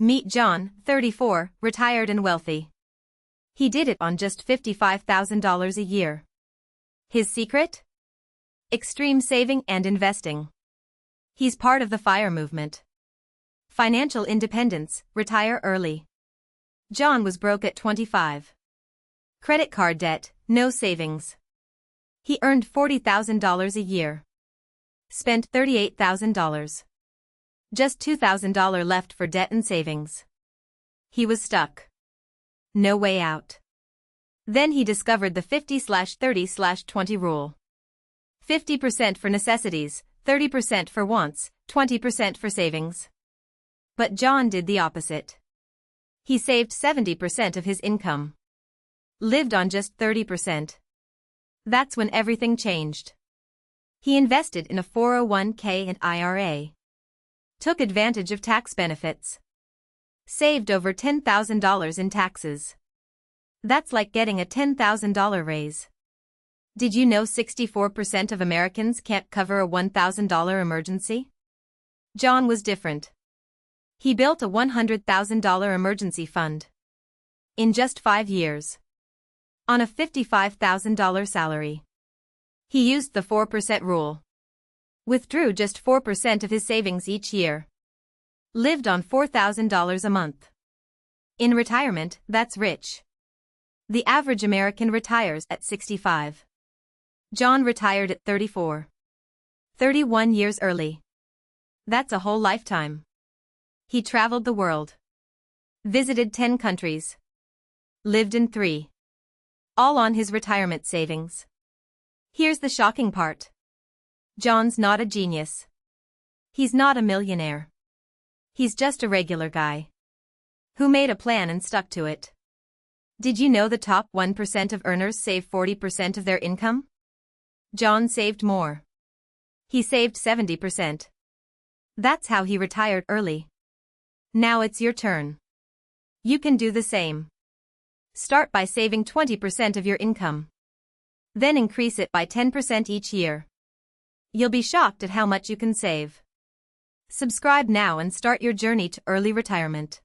Meet John, 34, retired and wealthy. He did it on just $55,000 a year. His secret? Extreme saving and investing. He's part of the FIRE movement. Financial independence, retire early. John was broke at 25. Credit card debt, no savings. He earned $40,000 a year. Spent $38,000. Just $2,000 left for debt and savings. He was stuck. No way out. Then he discovered the 50/30/20 rule. 50% for necessities, 30% for wants, 20% for savings. But John did the opposite. He saved 70% of his income. Lived on just 30%. That's when everything changed. He invested in a 401k and IRA. Took advantage of tax benefits. Saved over $10,000 in taxes. That's like getting a $10,000 raise. Did you know 64% of Americans can't cover a $1,000 emergency? John was different. He built a $100,000 emergency fund. In just 5 years. On a $55,000 salary. He used the 4% rule. Withdrew just 4% of his savings each year. Lived on $4,000 a month. In retirement, that's rich. The average American retires at 65. John retired at 34. 31 years early. That's a whole lifetime. He traveled the world. Visited 10 countries. Lived in 3. All on his retirement savings. Here's the shocking part. John's not a genius. He's not a millionaire. He's just a regular guy. Who made a plan and stuck to it. Did you know the top 1% of earners save 40% of their income? John saved more. He saved 70%. That's how he retired early. Now it's your turn. You can do the same. Start by saving 20% of your income. Then increase it by 10% each year. You'll be shocked at how much you can save. Subscribe now and start your journey to early retirement.